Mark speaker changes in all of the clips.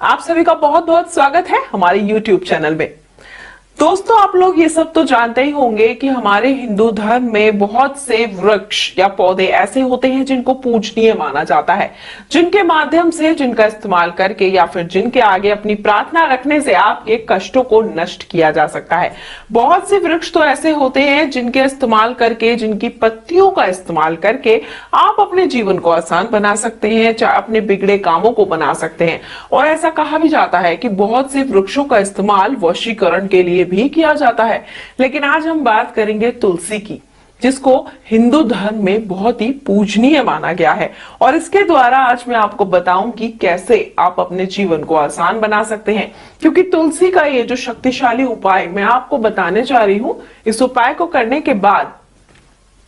Speaker 1: आप सभी का बहुत बहुत स्वागत है हमारे YouTube चैनल में। दोस्तों, आप लोग ये सब तो जानते ही होंगे कि हमारे हिंदू धर्म में बहुत से वृक्ष या पौधे ऐसे होते हैं जिनको पूजनीय माना जाता है, जिनके माध्यम से, जिनका इस्तेमाल करके या फिर जिनके आगे अपनी प्रार्थना रखने से आपके कष्टों को नष्ट किया जा सकता है। बहुत से वृक्ष तो ऐसे होते हैं जिनके इस्तेमाल करके, जिनकी पत्तियों का इस्तेमाल करके आप अपने जीवन को आसान बना सकते हैं, अपने बिगड़े कामों को बना सकते हैं। और ऐसा कहा भी जाता है कि बहुत से वृक्षों का इस्तेमाल वशीकरण के लिए भी किया जाता है। लेकिन आज हम बात करेंगे तुलसी की, जिसको हिंदू धर्म में बहुत ही पूजनीय माना गया है। और इसके द्वारा आज मैं आपको बताऊंगी कैसे आप अपने जीवन को आसान बना सकते हैं, क्योंकि तुलसी का ये जो शक्तिशाली उपाय मैं आपको बताने जा रही हूं, इस उपाय को करने के बाद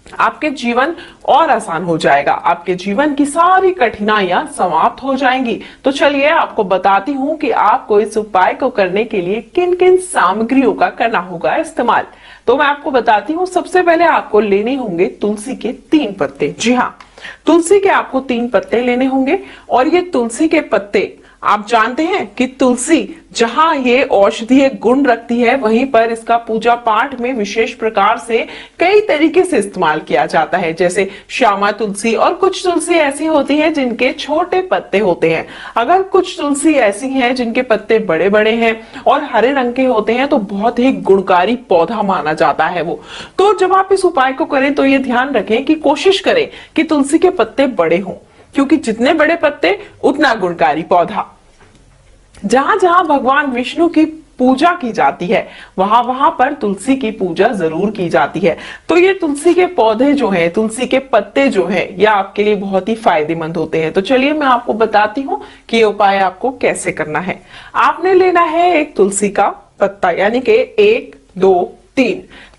Speaker 1: आपके जीवन और आसान हो जाएगा, आपके जीवन की सारी कठिनाइयां समाप्त हो जाएंगी। तो चलिए आपको बताती हूं कि आपको इस उपाय को करने के लिए किन किन सामग्रियों का करना होगा इस्तेमाल। तो मैं आपको बताती हूं, सबसे पहले आपको लेने होंगे तुलसी के 3 पत्ते। जी हाँ, तुलसी के आपको 3 पत्ते लेने होंगे। और ये तुलसी के पत्ते, आप जानते हैं कि तुलसी जहां ये औषधीय गुण रखती है, वहीं पर इसका पूजा पाठ में विशेष प्रकार से कई तरीके से इस्तेमाल किया जाता है। जैसे श्यामा तुलसी, और कुछ तुलसी ऐसी होती है जिनके छोटे पत्ते होते हैं। अगर कुछ तुलसी ऐसी हैं जिनके पत्ते बड़े बड़े हैं और हरे रंग के होते हैं, तो बहुत ही गुणकारी पौधा माना जाता है वो। तो जब आप इस उपाय को करें तो ये ध्यान रखें कि कोशिश करें कि तुलसी के पत्ते बड़े हों, क्योंकि जितने बड़े पत्ते उतना गुणकारी पौधा। जहां जहां भगवान विष्णु की पूजा की जाती है, वहां वहां पर तुलसी की पूजा जरूर की जाती है। तो ये तुलसी के पौधे जो हैं, तुलसी के पत्ते जो हैं, ये आपके लिए बहुत ही फायदेमंद होते हैं। तो चलिए मैं आपको बताती हूँ कि ये उपाय आपको कैसे करना है। आपने लेना है एक तुलसी का पत्ता, यानी कि 1 2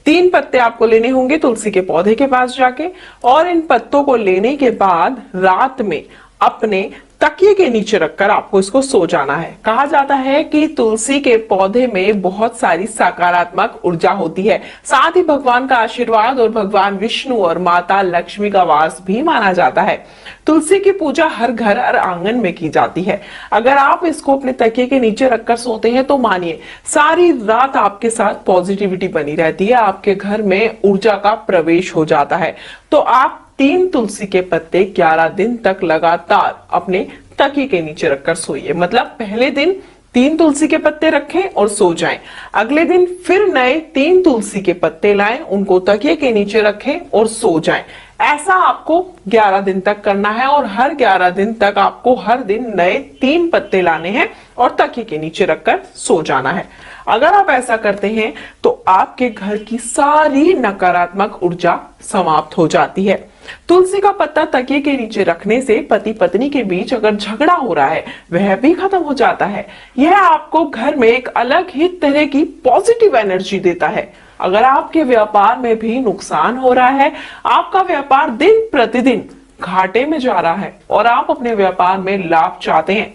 Speaker 1: 3 पत्ते आपको लेने होंगे तुलसी के पौधे के पास जाके। और इन पत्तों को लेने के बाद रात में अपने तकिए के नीचे रखकर आपको इसको सो जाना है। कहा जाता है कि तुलसी के पौधे में बहुत सारी सकारात्मक ऊर्जा होती है, साथ ही भगवान का आशीर्वाद और भगवान विष्णु और माता लक्ष्मी का वास भी माना जाता है। तुलसी की पूजा हर घर और आंगन में की जाती है। अगर आप इसको अपने तकिए के नीचे रखकर सोते हैं तो मानिए सारी रात आपके साथ पॉजिटिविटी बनी रहती है, आपके घर में ऊर्जा का प्रवेश हो जाता है। तो आप 3 तुलसी के पत्ते 11 दिन तक लगातार अपने तकिए के नीचे रखकर सोइए। मतलब पहले दिन 3 तुलसी के पत्ते रखें और सो जाएं। अगले दिन फिर नए 3 तुलसी के पत्ते लाएं, उनको तकिए के नीचे रखें और सो जाएं। ऐसा आपको 11 दिन तक करना है। और हर 11 दिन तक आपको हर दिन नए 3 पत्ते लाने हैं और तकिए के नीचे रखकर सो जाना है। अगर आप ऐसा करते हैं तो आपके घर की सारी नकारात्मक ऊर्जा समाप्त हो जाती है। तुलसी का पत्ता तकिए के नीचे रखने से पति पत्नी के बीच अगर झगड़ा हो रहा है, वह भी खत्म हो जाता है। यह आपको घर में एक अलग ही तरह की पॉजिटिव एनर्जी देता है। अगर आपके व्यापार में भी नुकसान हो रहा है, आपका व्यापार दिन प्रतिदिन घाटे में जा रहा है और आप अपने व्यापार में लाभ चाहते हैं,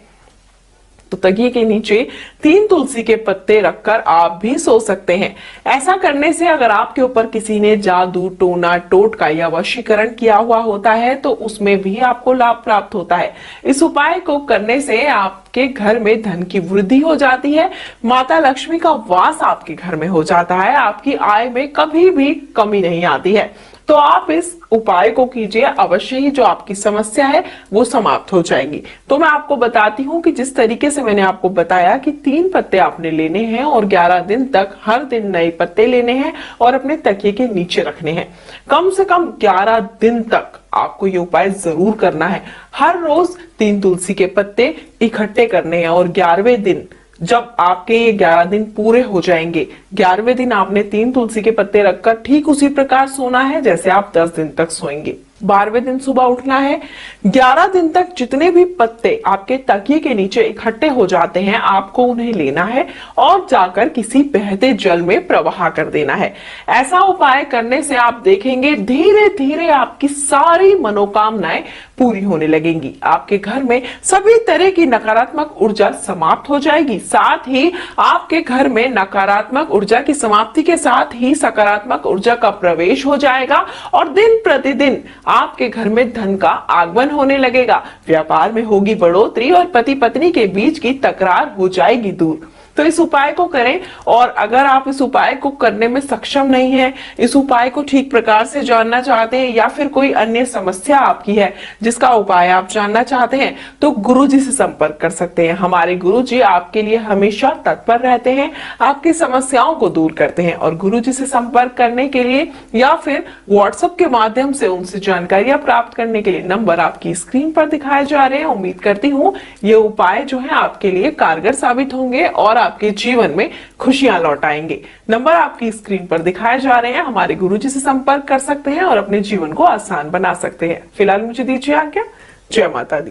Speaker 1: तो तकिए के नीचे 3 तुलसी के पत्ते रखकर आप भी सो सकते हैं। ऐसा करने से अगर आपके ऊपर किसी ने जादू, टोना, टोटका या वशीकरण किया हुआ होता है, तो उसमें भी आपको लाभ प्राप्त होता है। इस उपाय को करने से आपके घर में धन की वृद्धि हो जाती है, माता लक्ष्मी का वास आपके घर में हो जाता है, आपकी आय में कभी भी कमी नहीं आती है। तो आप इस उपाय को कीजिए, अवश्य ही जो आपकी समस्या है वो समाप्त हो जाएगी। तो मैं आपको बताती हूँ कि जिस तरीके से मैंने आपको बताया कि 3 पत्ते आपने लेने हैं और 11 दिन तक हर दिन नए पत्ते लेने हैं और अपने तकिए के नीचे रखने हैं। कम से कम 11 दिन तक आपको ये उपाय जरूर करना है। हर रोज 3 तुलसी के पत्ते इकट्ठे करने हैं और 11वें दिन जब आपके ये 11 दिन पूरे हो जाएंगे, 11वें दिन आपने 3 तुलसी के पत्ते रखकर ठीक उसी प्रकार सोना है जैसे आप 10 दिन तक सोएंगे। 12वें दिन सुबह उठना है। 11 दिन तक जितने भी पत्ते आपके तकिए के नीचे इकट्ठे हो जाते हैं, आपको उन्हें लेना है और जाकर किसी बहते जल में प्रवाह कर देना है। ऐसा उपाय करने से आप देखेंगे धीरे धीरे आपकी सारी मनोकामनाएं पूरी होने लगेंगी। आपके घर में सभी तरह की नकारात्मक ऊर्जा समाप्त हो जाएगी। साथ ही आपके घर में नकारात्मक ऊर्जा की समाप्ति के साथ ही सकारात्मक ऊर्जा का प्रवेश हो जाएगा और दिन प्रतिदिन आपके घर में धन का आगमन होने लगेगा। व्यापार में होगी बढ़ोतरी और पति पत्नी के बीच की तकरार हो जाएगी दूर। तो इस उपाय को करें, और अगर आप इस उपाय को करने में सक्षम नहीं हैं, इस उपाय को ठीक प्रकार से जानना चाहते हैं या फिर कोई अन्य समस्या आपकी है जिसका उपाय आप जानना चाहते हैं, तो गुरुजी से संपर्क कर सकते हैं। हमारे गुरुजी आपके लिए हमेशा तत्पर रहते हैं, आपकी समस्याओं को दूर करते हैं। और गुरुजी से संपर्क करने के लिए या फिर व्हाट्सएप के माध्यम से उनसे जानकारियां प्राप्त करने के लिए नंबर आपकी स्क्रीन पर दिखाए जा रहे हैं। उम्मीद करती हूँ ये उपाय जो है आपके लिए कारगर साबित होंगे और आपके जीवन में खुशियां लौट आएंगे। नंबर आपकी स्क्रीन पर दिखाए जा रहे हैं। हमारे गुरुजी से संपर्क कर सकते हैं और अपने जीवन को आसान बना सकते हैं। फिलहाल मुझे दीजिए आज्ञा। जय माता दी।